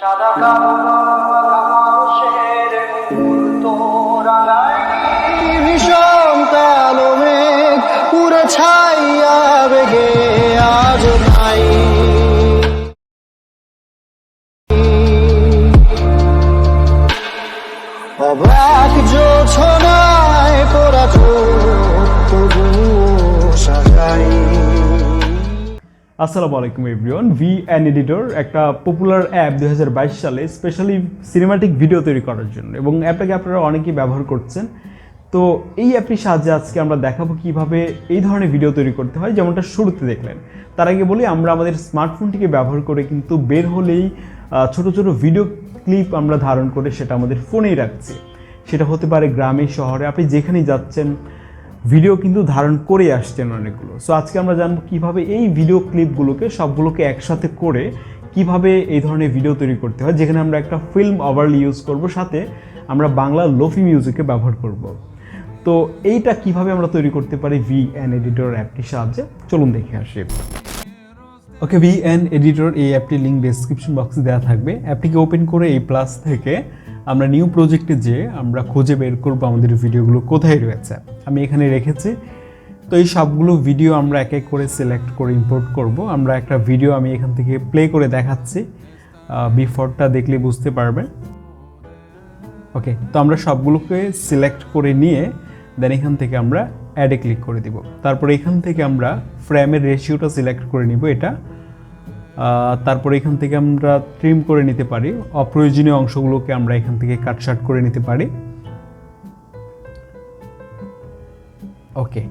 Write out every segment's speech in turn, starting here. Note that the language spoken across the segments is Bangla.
সাদা কালো মানুষের মুহূর্ত রাঙায় ভীষণ কালো মেঘ পুরো ছাইয়া বেগে আজ নাই অবাক জোছনায় পোড়া তবুও সাজাই। আসসালামু আলাইকুম এভরিওয়ান। VN এডিটর একটা পপুলার অ্যাপ 2022 সালে স্পেশালি সিনেমাটিক ভিডিও তৈরি করার জন্য, এবং অ্যাপটাকে আপনারা অনেকেই ব্যবহার করছেন। তো এই অ্যাপটির সাহায্যে আজকে আমরা দেখাবো কিভাবে এই ধরনের ভিডিও তৈরি করতে হয়, যেমনটা শুরুতে দেখলেন। তার আগে বলি, আমরা আমাদের স্মার্টফোনটিকে ব্যবহার করে কিন্তু বের হলেই ছোট ছোট ভিডিও ক্লিপ আমরা ধারণ করে সেটা আমাদের ফোনেই রাখছি। সেটা হতে পারে গ্রামে, শহরে, আপনি যেখানেই যাচ্ছেন ভিডিও কিন্তু ধারণ করে আসছেন অনেকগুলো। সো আজকে আমরা জানবো কিভাবে এই ভিডিও ক্লিপগুলোকে সবগুলোকে একসাথে করে কিভাবে এই ধরনের ভিডিও তৈরি করতে হয়, যেখানে আমরা একটা ফিল্ম ওভারলি ইউজ করব, সাথে আমরা বাংলা লোফি মিউজিকে ব্যবহার করব। তো এইটা কিভাবে আমরা তৈরি করতে পারি VN এডিটর অ্যাপটির সাহায্যে, চলুন দেখে আসি। ওকে, VN এডিটর এই অ্যাপটির লিঙ্ক ডেসক্রিপশন বক্সে দেওয়া থাকবে। অ্যাপটিকে ওপেন করে এই প্লাস থেকে আমরা নিউ প্রজেক্টে যেয়ে আমরা খুঁজে বের করবো আমাদের ভিডিওগুলো কোথায় রয়েছে। আমি এখানে রেখেছি। তো এই সবগুলো ভিডিও আমরা এক এক করে সিলেক্ট করে ইম্পোর্ট করব। আমরা একটা ভিডিও আমি এখান থেকে প্লে করে দেখাচ্ছি, বিফোরটা দেখলে বুঝতে পারবেন। ওকে, তো আমরা সবগুলোকে সিলেক্ট করে নিয়ে দেন এখান থেকে আমরা অ্যাডে ক্লিক করে দিব। তারপর এখান থেকে আমরা ফ্রেমের রেশিওটা সিলেক্ট করে নিব এটা। তারপর এখান থেকে আমরা ট্রিম করে নিতে পারি, অপ্রয়োজনীয় অংশগুলোকে আমরা এখান থেকে কাটছাট করে নিতে পারি। ওকে,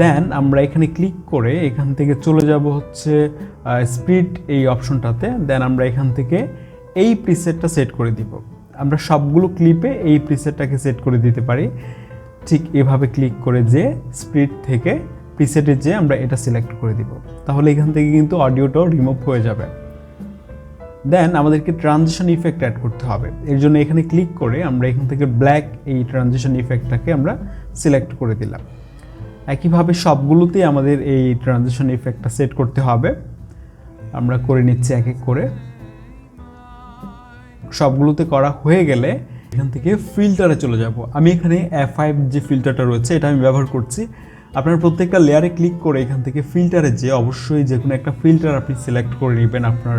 দেন আমরা এখানে ক্লিক করে এখান থেকে চলে যাব হচ্ছে স্পিড এই অপশনটাতে। দেন আমরা এখান থেকে এই প্রিসেটটা সেট করে দিব। আমরা সবগুলো ক্লিপে এই প্রিসেটটাকে সেট করে দিতে পারি। ঠিক এভাবে ক্লিক করে যে স্পিড থেকে প্রিসেটে যে আমরা এটা সিলেক্ট করে দিব, তাহলে এখান থেকে কিন্তু অডিওটাও রিমুভ হয়ে যাবে। দেন আমাদেরকে ট্রানজিশন ইফেক্ট অ্যাড করতে হবে। এর জন্য এখানে ক্লিক করে আমরা এখান থেকে ব্ল্যাক এই ট্রানজিশন ইফেক্টটাকে আমরা সিলেক্ট করে দিলাম। একইভাবে সবগুলোতেই আমাদের এই ট্রানজিশন ইফেক্টটা সেট করতে হবে। আমরা করে নিচ্ছি এক এক করে। সবগুলোতে করা হয়ে গেলে এখান থেকে ফিল্টারে চলে যাব। আমি এখানে F5 যে ফিল্টারটা রয়েছে এটা আমি ব্যবহার করছি। আপনার প্রত্যেকটা লেয়ারে ক্লিক করে এখান থেকে ফিল্টারে যে অবশ্যই যে কোনো একটা ফিল্টার আপনি সিলেক্ট করে নেবেন আপনার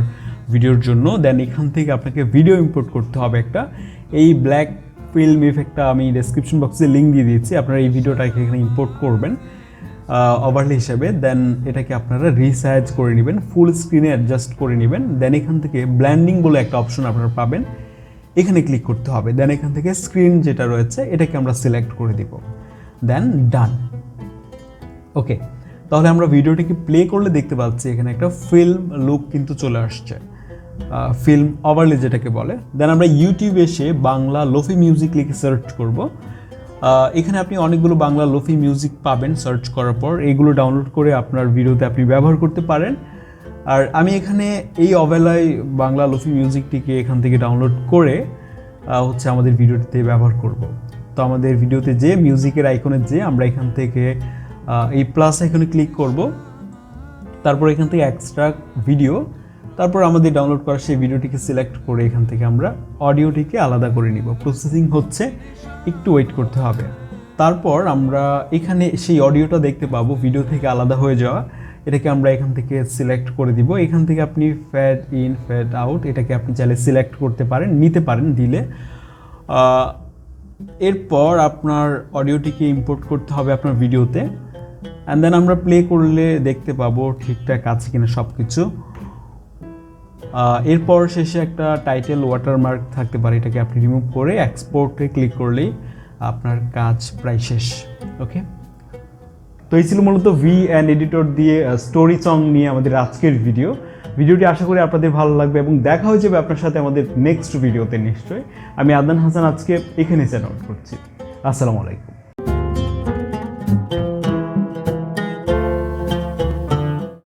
ভিডিওর জন্য। দেন এখান থেকে আপনাকে ভিডিও ইম্পোর্ট করতে হবে একটা। এই ব্ল্যাক ফিল্ম ইফেক্টটা আমি ডেসক্রিপশন বক্সে লিঙ্ক দিয়ে দিয়েছি। আপনারা এই ভিডিওটাকে এখানে ইম্পোর্ট করবেন ওভারলে হিসাবে। দেন এটাকে আপনারা রিসাইজ করে নেবেন, ফুল স্ক্রিনে অ্যাডজাস্ট করে নেবেন। দেন এখান থেকে ব্ল্যান্ডিং বলে একটা অপশন আপনারা পাবেন, এখানে ক্লিক করতে হবে। দেন এখান থেকে স্ক্রিন যেটা রয়েছে এটাকে আমরা সিলেক্ট করে দিব। দেন ডান। ওকে, তাহলে আমরা ভিডিওটিকে প্লে করলে দেখতে পাচ্ছি এখানে একটা ফিল্ম লুক কিন্তু চলে আসছে, ফিল্ম ওভারলে যেটাকে বলে। দেন আমরা ইউটিউবে এসে বাংলা লোফি মিউজিক লিখে সার্চ করব। এখানে আপনি অনেকগুলো বাংলা লোফি মিউজিক পাবেন সার্চ করার পর। এইগুলো ডাউনলোড করে আপনার ভিডিওতে আপনি ব্যবহার করতে পারেন। আর আমি এখানে এই অবেলায় বাংলা লোফি মিউজিকটিকে এখান থেকে ডাউনলোড করে হচ্ছে আমাদের ভিডিওটিতে ব্যবহার করব। তো আমাদের ভিডিওতে যে মিউজিকের আইকনে যে আমরা এখান থেকে এই প্লাস আইকনে ক্লিক করব। তারপর এখান থেকে এক্সট্রাক্ট ভিডিও, তারপর আমাদের ডাউনলোড করা সেই ভিডিওটিকে সিলেক্ট করে এখান থেকে আমরা অডিওটিকে আলাদা করে নিব। প্রসেসিং হচ্ছে, একটু ওয়েট করতে হবে। তারপর আমরা এখানে সেই অডিওটা দেখতে পাবো ভিডিও থেকে আলাদা হয়ে যাওয়া। এটাকে আমরা এখান থেকে সিলেক্ট করে দিব। এখান থেকে আপনি ফেড ইন ফেড আউট এটাকে আপনি চাইলে সিলেক্ট করতে পারেন, নিতে পারেন দিলে। এরপর আপনার অডিওটিকে ইম্পোর্ট করতে হবে আপনার ভিডিওতে। অ্যান্ড দেন আমরা প্লে করলে দেখতে পাবো ঠিকঠাক আছে কিনা সব কিছু। এরপর শেষে একটা টাইটেল ওয়াটারমার্ক থাকতে পারে, এটাকে আপনি রিমুভ করে এক্সপোর্টে ক্লিক করলেই আপনার কাজ প্রায় শেষ। ওকে, তো এই ছিল মূলত VN এডিটর দিয়ে স্টোরি সং নিয়ে আমাদের আজকের ভিডিওটি আশা করি আপনাদের ভালো লাগবে, এবং দেখা হয়ে যাবে আপনার সাথে আমাদের নেক্সট ভিডিওতে নিশ্চয়ই। আমি আদনান হাসান আজকে এখানে সাইন আউট করছি। আসসালামু আলাইকুম।